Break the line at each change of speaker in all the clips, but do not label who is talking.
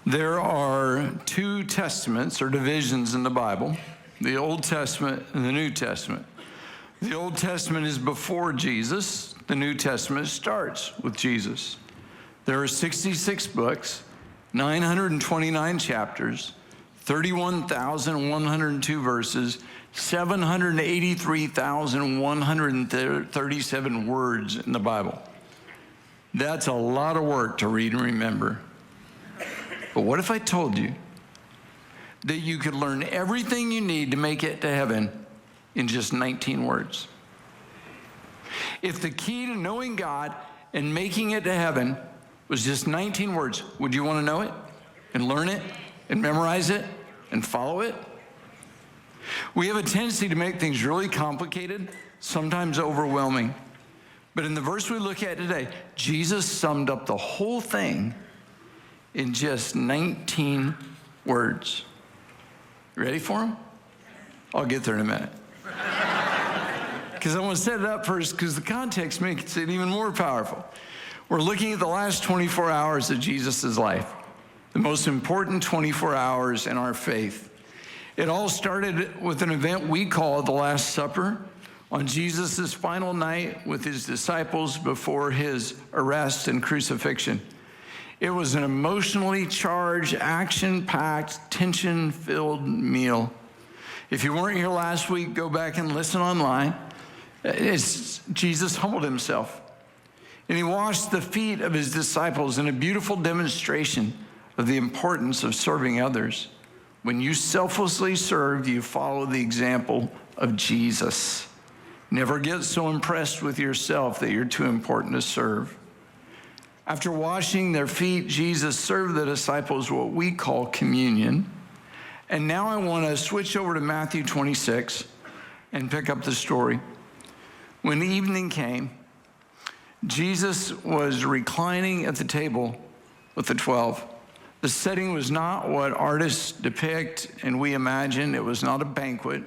There are two testaments or divisions in the Bible, the Old Testament and the New Testament. The Old Testament is before Jesus. The New Testament starts with Jesus. There are 66 books, 929 chapters, 31,102 verses, 783,137 words in the Bible. That's a lot of work to read and remember. But what if I told you that you could learn everything you need to make it to heaven in just 19 words? If the key to knowing God and making it to heaven was just 19 words, would you want to know it and learn it and memorize it and follow it? We have a tendency to make things really complicated, sometimes overwhelming. But in the verse we look at today, Jesus summed up the whole thing in just 19 words. You ready for them? I'll get there in a minute. Because I want to set it up first because the context makes it even more powerful. We're looking at the last 24 hours of Jesus' life, the most important 24 hours in our faith. It all started with an event we call the Last Supper on Jesus' final night with his disciples before his arrest and crucifixion. It was an emotionally charged, action-packed, tension-filled meal. If you weren't here last week, go back and listen online. Jesus humbled himself, and he washed the feet of his disciples in a beautiful demonstration of the importance of serving others. When you selflessly serve, you follow the example of Jesus. Never get so impressed with yourself that you're too important to serve. After washing their feet, Jesus served the disciples what we call communion. And now I want to switch over to Matthew 26 and pick up the story. When evening came, Jesus was reclining at the table with the 12. The setting was not what artists depict and we imagine. It was not a banquet.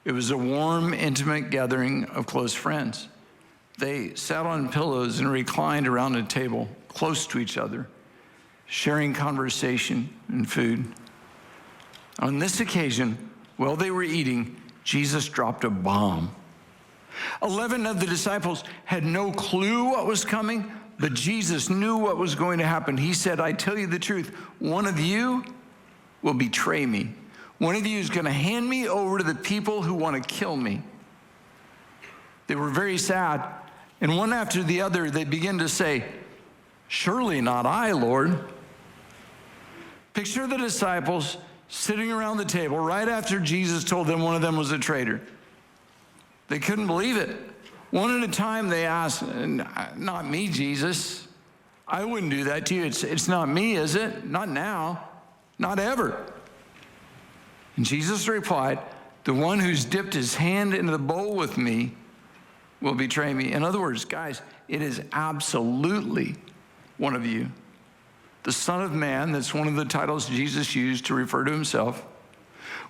It was a warm, intimate gathering of close friends. They sat on pillows and reclined around a table close to each other, sharing conversation and food. On this occasion, while they were eating, Jesus dropped a bomb. 11 of the disciples had no clue what was coming, but Jesus knew what was going to happen. He said, I tell you the truth, one of you will betray me. One of you is going to hand me over to the people who want to kill me. They were very sad. And one after the other, they began to say, surely not I, Lord. Picture the disciples sitting around the table right after Jesus told them one of them was a traitor. They couldn't believe it. One at a time they asked, not me, Jesus. I wouldn't do that to you. It's not me, is it? Not now, not ever. And Jesus replied, the one who's dipped his hand into the bowl with me will betray me. In other words, guys, it is absolutely one of you. The Son of Man, that's one of the titles Jesus used to refer to himself,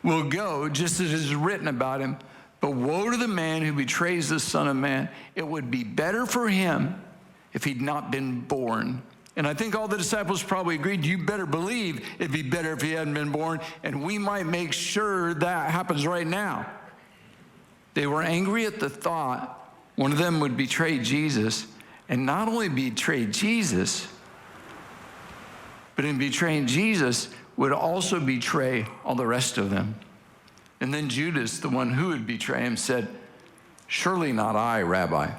will go just as it is written about him. But woe to the man who betrays the Son of Man. It would be better for him if he'd not been born. And I think all the disciples probably agreed, you better believe it'd be better if he hadn't been born. And we might make sure that happens right now. They were angry at the thought one of them would betray Jesus, and not only betray Jesus, but in betraying Jesus would also betray all the rest of them. And then Judas, the one who would betray him, said, surely not I, Rabbi.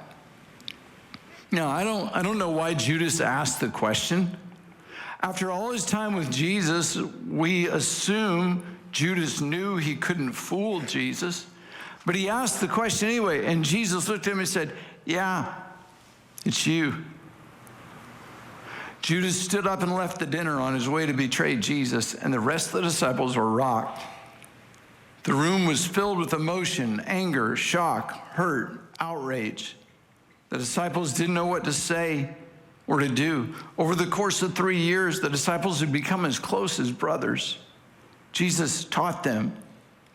Now, I don't know why Judas asked the question. After all his time with Jesus, we assume Judas knew he couldn't fool Jesus. But he asked the question anyway, and Jesus looked at him and said, yeah, it's you. Judas stood up and left the dinner on his way to betray Jesus, and the rest of the disciples were rocked. The room was filled with emotion, anger, shock, hurt, outrage. The disciples didn't know what to say or to do. Over the course of 3 years, the disciples had become as close as brothers. Jesus taught them,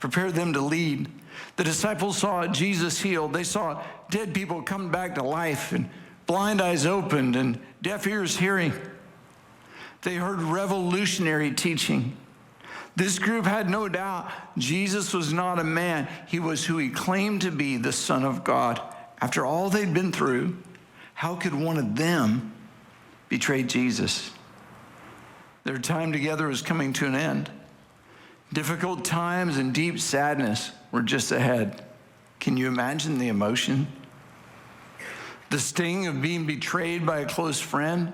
prepared them to lead. The disciples saw Jesus healed. They saw dead people come back to life and blind eyes opened and deaf ears hearing. They heard revolutionary teaching. This group had no doubt Jesus was not a man. He was who he claimed to be, the Son of God. After all they'd been through, how could one of them betray Jesus? Their time together was coming to an end. Difficult times and deep sadness were just ahead. Can you imagine the emotion? The sting of being betrayed by a close friend,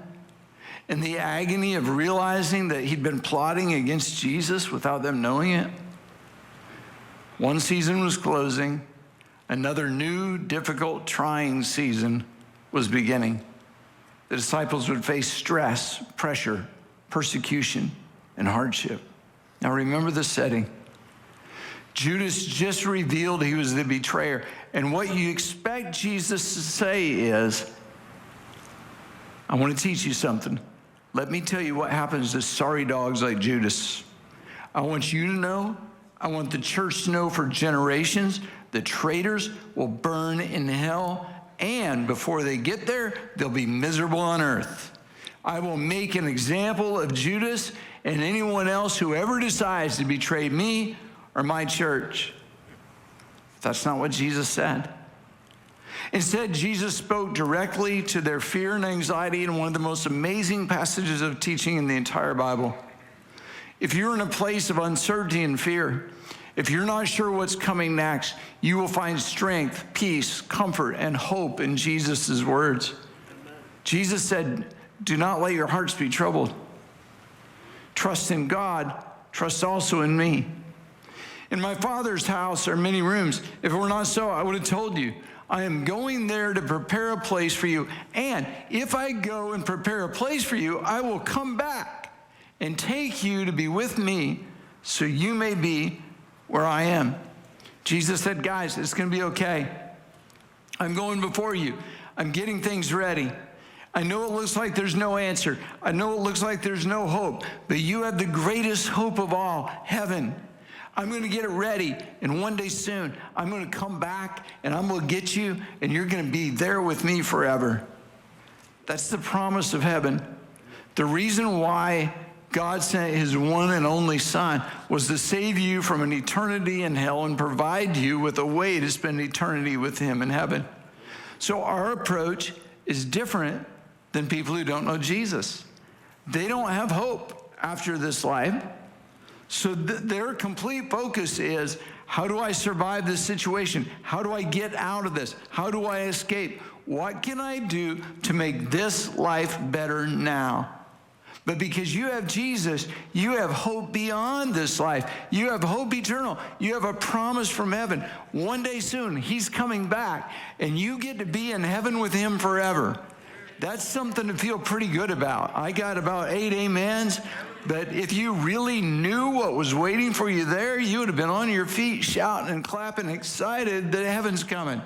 and the agony of realizing that he'd been plotting against Jesus without them knowing it. One season was closing. Another new, difficult, trying season was beginning. The disciples would face stress, pressure, persecution, and hardship. Now remember the setting. Judas just revealed he was the betrayer. And what you expect Jesus to say is, I want to teach you something. Let me tell you what happens to sorry dogs like Judas. I want you to know, I want the church to know for generations, the traitors will burn in hell, and before they get there, they'll be miserable on earth. I will make an example of Judas and anyone else who ever decides to betray me or my church. That's not what Jesus said. Instead, Jesus spoke directly to their fear and anxiety in one of the most amazing passages of teaching in the entire Bible. If you're in a place of uncertainty and fear, if you're not sure what's coming next, you will find strength, peace, comfort, and hope in Jesus' words. Jesus said, do not let your hearts be troubled. Trust in God, trust also in me. In my Father's house are many rooms. If it were not so, I would have told you. I am going there to prepare a place for you. And if I go and prepare a place for you, I will come back and take you to be with me so you may be where I am. Jesus said, guys, it's going to be okay. I'm going before you. I'm getting things ready. I know it looks like there's no answer. I know it looks like there's no hope, but you have the greatest hope of all, heaven. I'm going to get it ready, and one day soon, I'm going to come back, and I'm going to get you, and you're going to be there with me forever. That's the promise of heaven. The reason why God sent his one and only Son was to save you from an eternity in hell and provide you with a way to spend eternity with him in heaven. So our approach is different than people who don't know Jesus. They don't have hope after this life. So their complete focus is, how do I survive this situation? How do I get out of this? How do I escape? What can I do to make this life better now? But because you have Jesus, you have hope beyond this life. You have hope eternal. You have a promise from heaven. One day soon, he's coming back, and you get to be in heaven with him forever. That's something to feel pretty good about. I got about 8 amens, but if you really knew what was waiting for you there, you would have been on your feet shouting and clapping, excited that heaven's coming.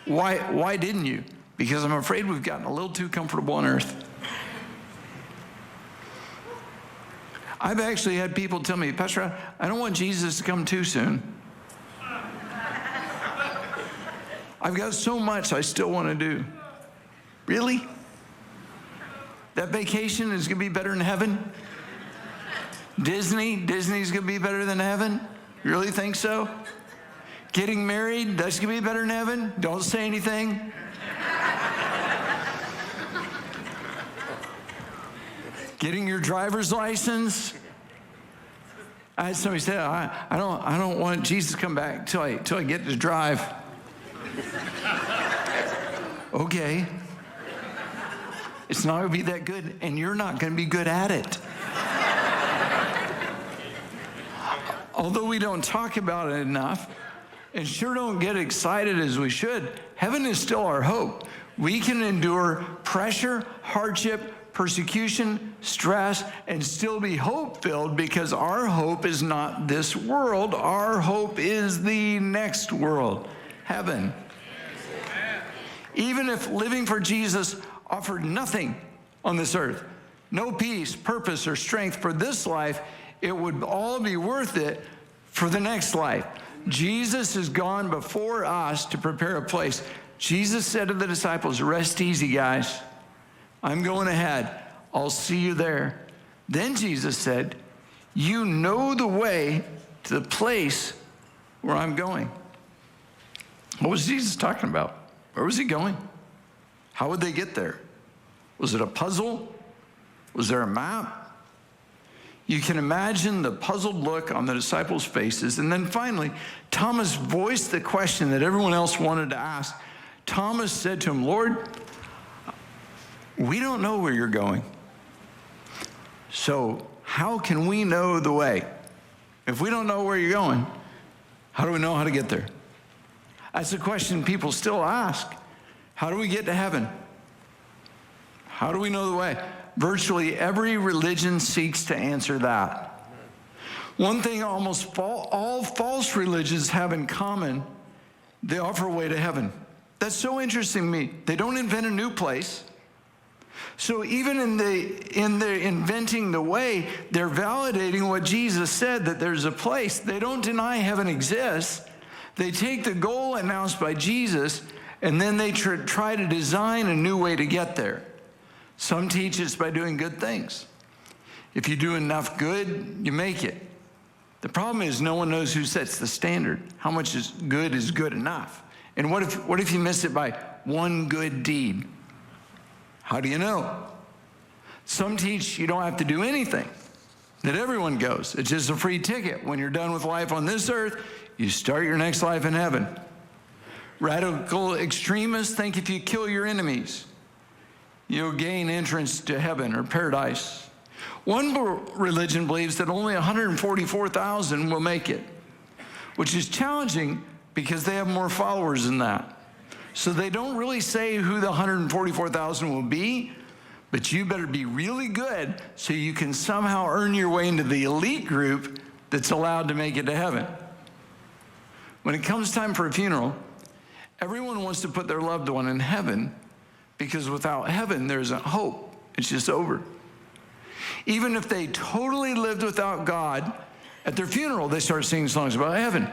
Why didn't you? Because I'm afraid we've gotten a little too comfortable on earth. I've actually had people tell me, Pastor, I don't want Jesus to come too soon. I've got so much I still want to do. Really? That vacation is going to be better than heaven? Disney's going to be better than heaven? You really think so? Getting married, that's going to be better than heaven? Don't say anything. Getting your driver's license. I had somebody say, I don't want Jesus to come back till I get to drive. Okay. It's not going to be that good, and you're not going to be good at it. Although we don't talk about it enough, and sure don't get excited as we should, heaven is still our hope. We can endure pressure, hardship, persecution, stress, and still be hope-filled, because our hope is not this world. Our hope is the next world, heaven. Even if living for Jesus offered nothing on this earth, no peace, purpose, or strength for this life, it would all be worth it for the next life. Jesus has gone before us to prepare a place. Jesus said to the disciples, rest easy, guys. I'm going ahead. I'll see you there. Then Jesus said, you know the way to the place where I'm going. What was Jesus talking about? Where was he going? How would they get there? Was it a puzzle? Was there a map? You can imagine the puzzled look on the disciples' faces. And then finally, Thomas voiced the question that everyone else wanted to ask. Thomas said to him, Lord, we don't know where you're going. So how can we know the way? If we don't know where you're going, how do we know how to get there? That's a question people still ask. How do we get to heaven? How do we know the way? Virtually every religion seeks to answer that. One thing almost all false religions have in common, they offer a way to heaven. That's so interesting to me. They don't invent a new place. So even in the inventing the way, they're validating what Jesus said, that there's a place. They don't deny heaven exists. They take the goal announced by Jesus, and then they try to design a new way to get there. Some teach it's by doing good things. If you do enough good, you make it. The problem is no one knows who sets the standard. How much is good enough? And what if you miss it by one good deed? How do you know? Some teach you don't have to do anything, that everyone goes. It's just a free ticket. When you're done with life on this earth, you start your next life in heaven. Radical extremists think if you kill your enemies, you'll gain entrance to heaven or paradise. One religion believes that only 144,000 will make it, which is challenging because they have more followers than that. So they don't really say who the 144,000 will be, but you better be really good so you can somehow earn your way into the elite group that's allowed to make it to heaven. When it comes time for a funeral, everyone wants to put their loved one in heaven, because without heaven, there isn't hope. It's just over. Even if they totally lived without God, at their funeral, they start singing songs about heaven.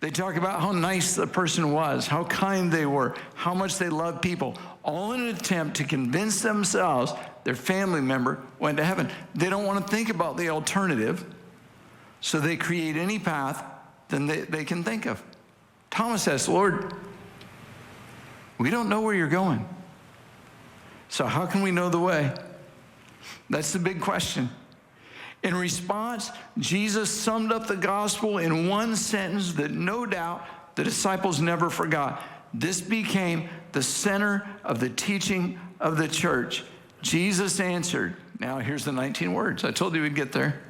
They talk about how nice the person was, how kind they were, how much they loved people, all in an attempt to convince themselves their family member went to heaven. They don't want to think about the alternative, so they create any path that they can think of. Thomas says, Lord, we don't know where you're going. So how can we know the way? That's the big question. In response, Jesus summed up the gospel in one sentence that no doubt the disciples never forgot. This became the center of the teaching of the church. Jesus answered. Now here's the 19 words. I told you we'd get there.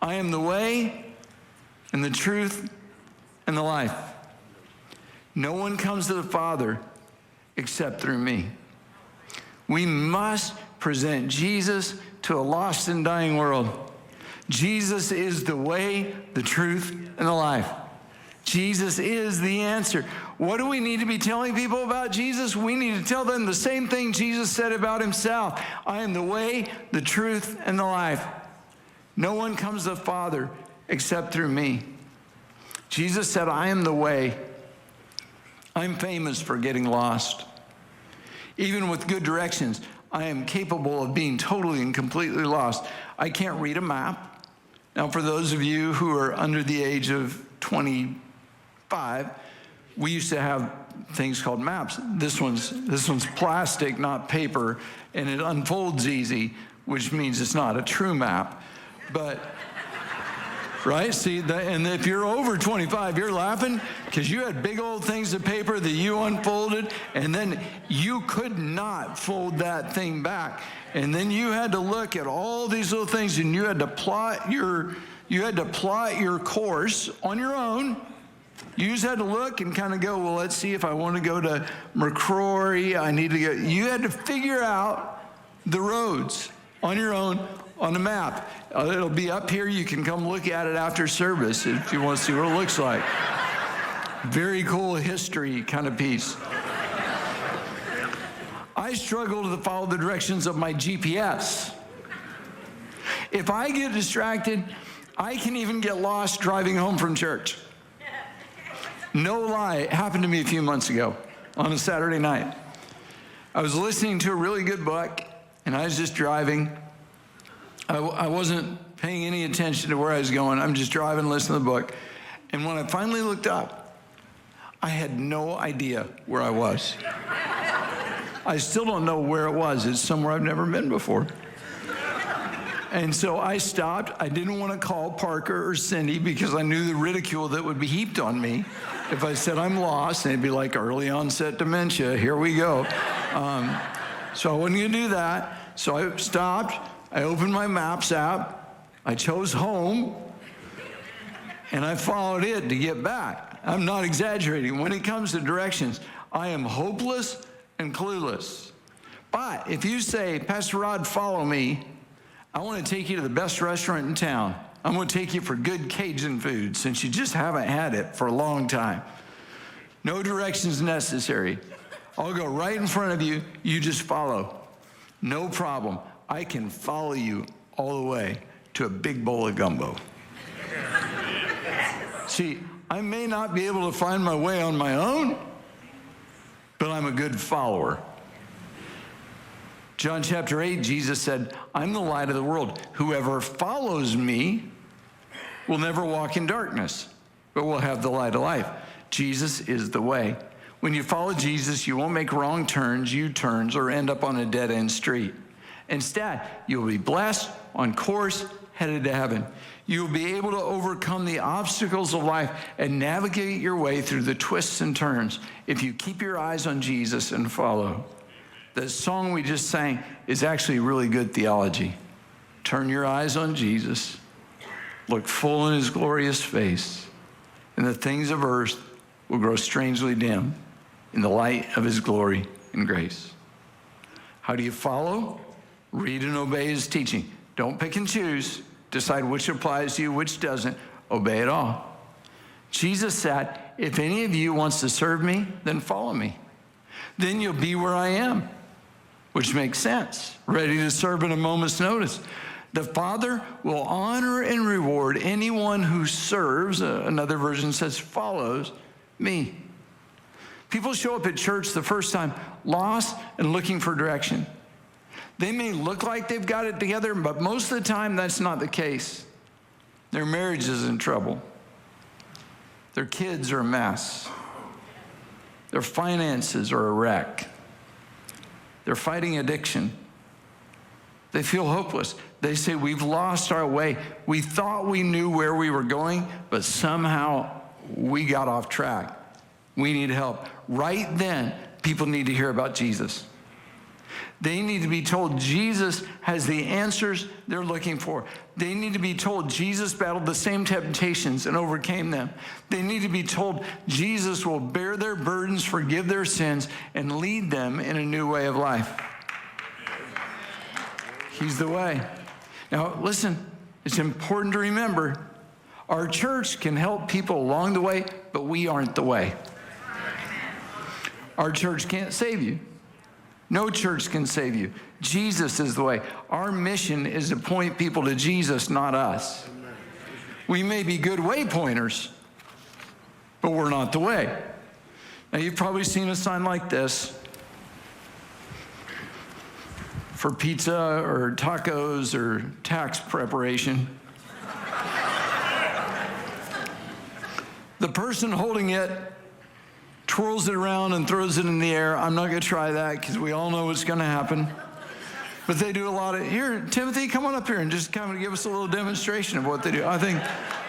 I am the way and the truth and the life. No one comes to the Father except through me. We must present Jesus to a lost and dying world. Jesus is the way, the truth, and the life. Jesus is the answer. What do we need to be telling people about Jesus? We need to tell them the same thing Jesus said about himself. I am the way, the truth, and the life. No one comes to the Father except through me. Jesus said, I am the way. I'm famous for getting lost. Even with good directions, I am capable of being totally and completely lost. I can't read a map. Now, for those of you who are under the age of 25, we used to have things called maps. This one's plastic, not paper, and it unfolds easy, which means it's not a true map. But right? See, and if you're over 25, you're laughing because you had big old things of paper that you unfolded, and then you could not fold that thing back. And then you had to look at all these little things, and you had to plot your course on your own. You just had to look and kind of go, well, let's see if I want to go to McCrory. I need to go. You had to figure out the roads on your own on the map. It'll be up here. You can come look at it after service if you want to see what it looks like. Very cool history kind of piece. I struggle to follow the directions of my GPS. If I get distracted, I can even get lost driving home from church. No lie, it happened to me a few months ago on a Saturday night. I was listening to a really good book, and I was just driving, I wasn't paying any attention to where I was going. I'm just driving, listening to the book. And when I finally looked up, I had no idea where I was. I still don't know where it was. It's somewhere I've never been before. And so I stopped. I didn't want to call Parker or Cindy because I knew the ridicule that would be heaped on me if I said I'm lost. And it'd be like early onset dementia. Here we go. So I wasn't going to do that. So I stopped. I opened my Maps app. I chose home. And I followed it to get back. I'm not exaggerating. When it comes to directions, I am hopeless and clueless. But if you say, Pastor Rod, follow me, I want to take you to the best restaurant in town. I'm going to take you for good Cajun food since you just haven't had it for a long time. No directions necessary. I'll go right in front of you. You just follow. No problem. I can follow you all the way to a big bowl of gumbo. See, I may not be able to find my way on my own, but I'm a good follower. John chapter 8, Jesus said, I'm the light of the world. Whoever follows me will never walk in darkness, but will have the light of life. Jesus is the way. When you follow Jesus, you won't make wrong turns, U-turns, or end up on a dead-end street. Instead, you'll be blessed, on course, headed to heaven. You'll be able to overcome the obstacles of life and navigate your way through the twists and turns if you keep your eyes on Jesus and follow. The song we just sang is actually really good theology. Turn your eyes on Jesus, look full in his glorious face, and the things of earth will grow strangely dim in the light of his glory and grace. How do you follow? Read and obey his teaching. Don't pick and choose. Decide which applies to you, which doesn't. Obey it all. Jesus said, if any of you wants to serve me, then follow me. Then you'll be where I am, which makes sense. Ready to serve at a moment's notice. The Father will honor and reward anyone who serves, another version says follows, me. People show up at church the first time lost and looking for direction. They may look like they've got it together, but most of the time that's not the case. Their marriage is in trouble. Their kids are a mess. Their finances are a wreck. They're fighting addiction. They feel hopeless. They say, we've lost our way. We thought we knew where we were going, but somehow we got off track. We need help. Right then, people need to hear about Jesus. They need to be told Jesus has the answers they're looking for. They need to be told Jesus battled the same temptations and overcame them. They need to be told Jesus will bear their burdens, forgive their sins, and lead them in a new way of life. He's the way. Now, listen, it's important to remember our church can help people along the way, but we aren't the way. Our church can't save you. No church can save you. Jesus is the way. Our mission is to point people to Jesus, not us. We may be good way pointers, but we're not the way. Now, you've probably seen a sign like this for pizza or tacos or tax preparation. The person holding it twirls it around and throws it in the air. I'm not going to try that because we all know what's going to happen. But they do a lot of, here, Timothy, come on up here and just kind of give us a little demonstration of what they do. I think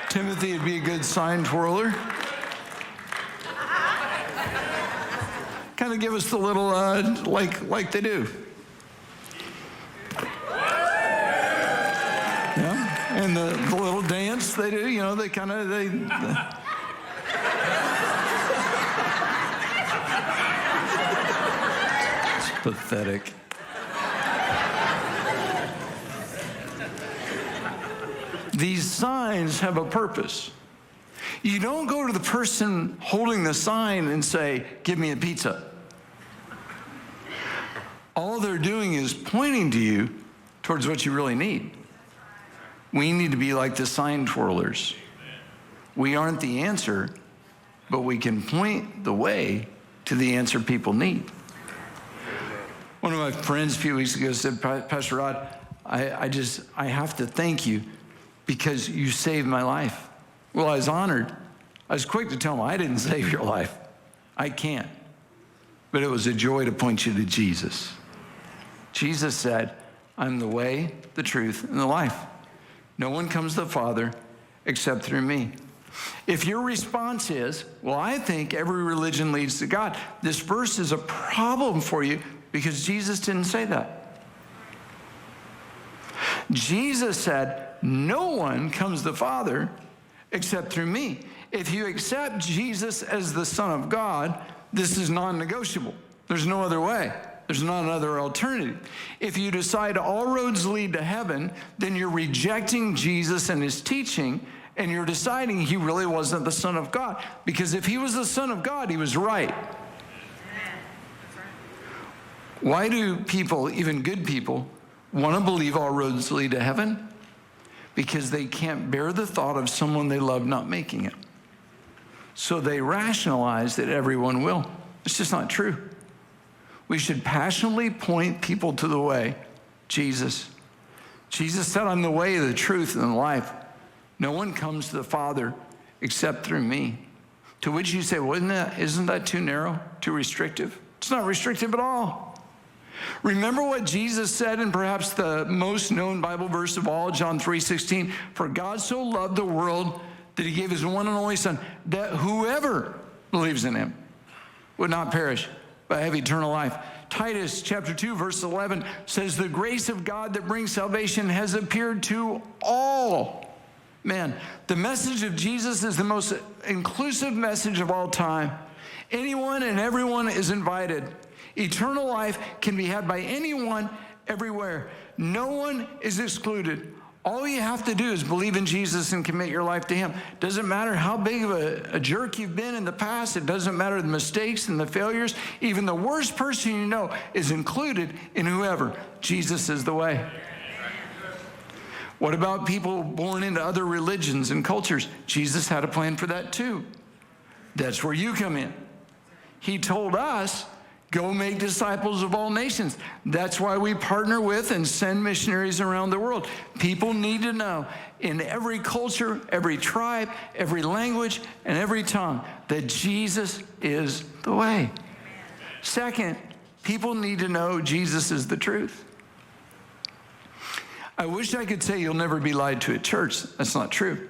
Timothy would be a good sign twirler. Kind of give us the little, like they do. Yeah, and the little dance they do, you know, they kind of, pathetic. These signs have a purpose. You don't go to the person holding the sign and say, give me a pizza. All they're doing is pointing to you towards what you really need. We need to be like the sign twirlers. We aren't the answer, but we can point the way to the answer people need. One of my friends a few weeks ago said, Pastor Rod, I have to thank you because you saved my life. Well, I was honored. I was quick to tell him, I didn't save your life. I can't. But it was a joy to point you to Jesus. Jesus said, I'm the way, the truth, and the life. No one comes to the Father except through me. If your response is, well, I think every religion leads to God, this verse is a problem for you because Jesus didn't say that. Jesus said, no one comes to the Father except through me. If you accept Jesus as the Son of God, this is non-negotiable. There's no other way. There's not another alternative. If you decide all roads lead to heaven, then you're rejecting Jesus and his teaching, and you're deciding he really wasn't the Son of God. Because if he was the Son of God, he was right. Why do people, even good people, want to believe all roads lead to heaven? Because they can't bear the thought of someone they love not making it. So they rationalize that everyone will. It's just not true. We should passionately point people to the way, Jesus. Jesus said, I'm the way, the truth, and the life. No one comes to the Father except through me. To which you say, well, isn't that too narrow, too restrictive? It's not restrictive at all. Remember what Jesus said in perhaps the most known Bible verse of all, John 3:16, for God so loved the world that he gave his one and only Son, that whoever believes in him would not perish, but have eternal life. Titus chapter 2, verse 11 says, the grace of God that brings salvation has appeared to all men. The message of Jesus is the most inclusive message of all time. Anyone and everyone is invited. Eternal life can be had by anyone, everywhere. No one is excluded. All you have to do is believe in Jesus and commit your life to him. Doesn't matter how big of a jerk you've been in the past. It doesn't matter the mistakes and the failures. Even the worst person you know is included in whoever. Jesus is the way. What about people born into other religions and cultures? Jesus had a plan for that too. That's where you come in. He told us, go make disciples of all nations. That's why we partner with and send missionaries around the world. People need to know in every culture, every tribe, every language, and every tongue that Jesus is the way. Second, people need to know Jesus is the truth. I wish I could say you'll never be lied to at church. That's not true.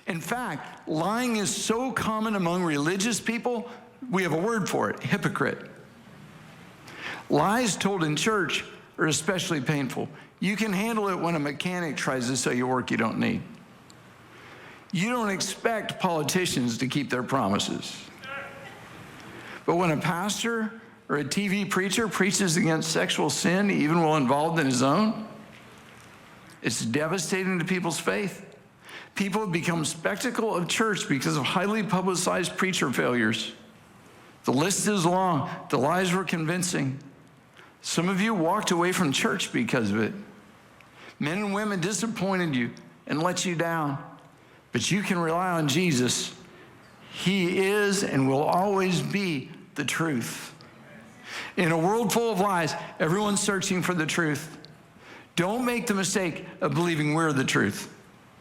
In fact, lying is so common among religious people, we have a word for it, hypocrite. Lies told in church are especially painful. You can handle it when a mechanic tries to sell you work you don't need. You don't expect politicians to keep their promises. But when a pastor or a TV preacher preaches against sexual sin, even while involved in his own, it's devastating to people's faith. People have become spectacle of church because of highly publicized preacher failures. The list is long. The lies were convincing. Some of you walked away from church because of it. Men and women disappointed you and let you down. But you can rely on Jesus. He is and will always be the truth. In a world full of lies, everyone's searching for the truth. Don't make the mistake of believing we're the truth.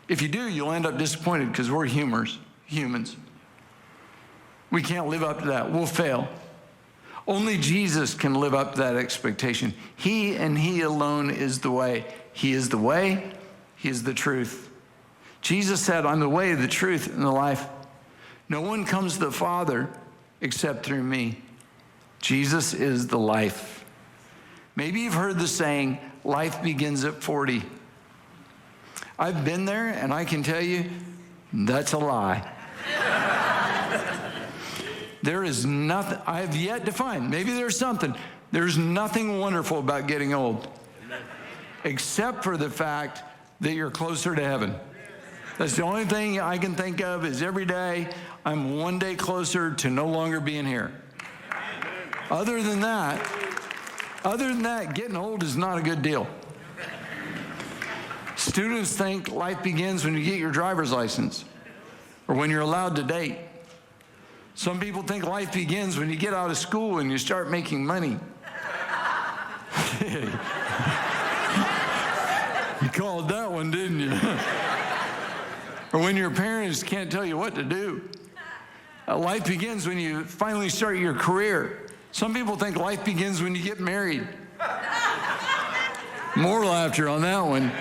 If you do, you'll end up disappointed because we're humans. We can't live up to that. We'll fail. Only Jesus can live up to that expectation. He and he alone is the way. He is the way. He is the truth. Jesus said, I'm the way, the truth, and the life. No one comes to the Father except through me. Jesus is the life. Maybe you've heard the saying, life begins at 40. I've been there, and I can tell you, that's a lie. There is nothing, I have yet to find, maybe there's something, there's nothing wonderful about getting old, except for the fact that you're closer to heaven. That's the only thing I can think of is every day I'm one day closer to no longer being here. Other than that, getting old is not a good deal. Students think life begins when you get your driver's license or when you're allowed to date. Some people think life begins when you get out of school and you start making money. You called that one, didn't you? Or when your parents can't tell you what to do. Life begins when you finally start your career. Some people think life begins when you get married. More laughter on that one.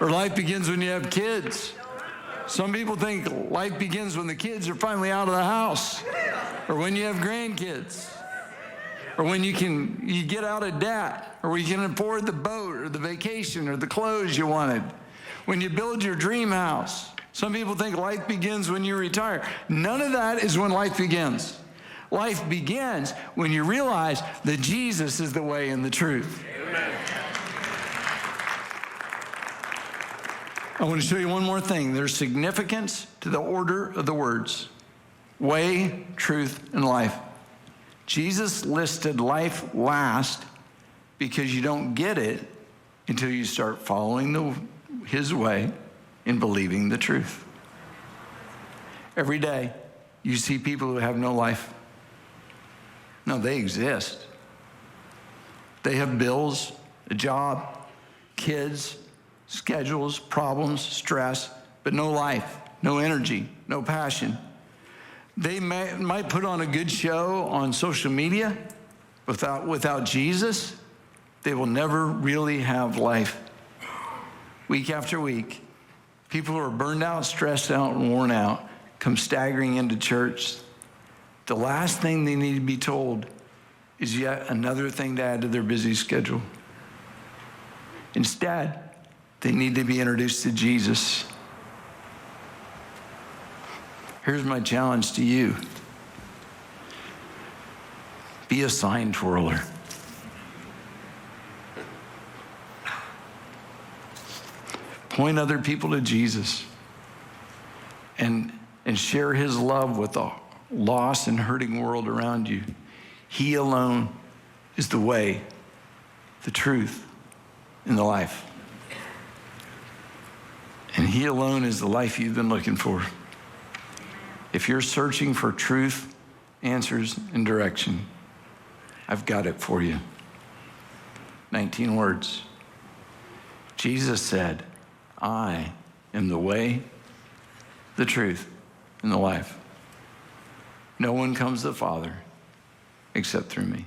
Or life begins when you have kids. Some people think life begins when the kids are finally out of the house. Or when you have grandkids. Or when you get out of debt. Or when you can afford the boat or the vacation or the clothes you wanted. When you build your dream house. Some people think life begins when you retire. None of that is when life begins. Life begins when you realize that Jesus is the way and the truth. Amen. I want to show you one more thing. There's significance to the order of the words. Way, truth, and life. Jesus listed life last because you don't get it until you start following his way and believing the truth. Every day, you see people who have no life. No, they exist. They have bills, a job, kids, schedules, problems, stress, but no life, no energy, no passion. They might put on a good show on social media. Without Jesus, they will never really have life. Week after week, people who are burned out, stressed out, and worn out come staggering into church. The last thing they need to be told is yet another thing to add to their busy schedule. Instead, they need to be introduced to Jesus. Here's my challenge to you. Be a sign twirler. Point other people to Jesus and share his love with the lost and hurting world around you. He alone is the way, the truth, and the life. And he alone is the life you've been looking for. If you're searching for truth, answers, and direction, I've got it for you. 19 words. Jesus said, I am the way, the truth, and the life. No one comes to the Father except through me.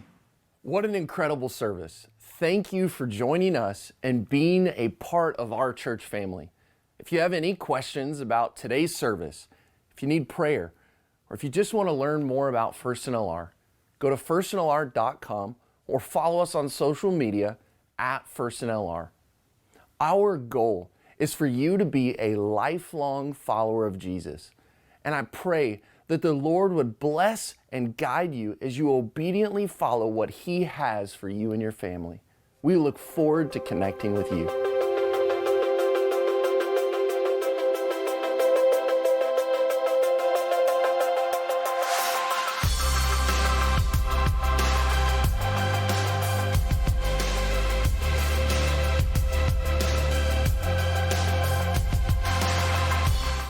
What an incredible service. Thank you for joining us and being a part of our church family. If you have any questions about today's service, if you need prayer, or if you just want to learn more about First and LR, go to firstandlr.com or follow us on social media at First and LR. Our goal is for you to be a lifelong follower of Jesus. And I pray that the Lord would bless and guide you as you obediently follow what he has for you and your family. We look forward to connecting with you.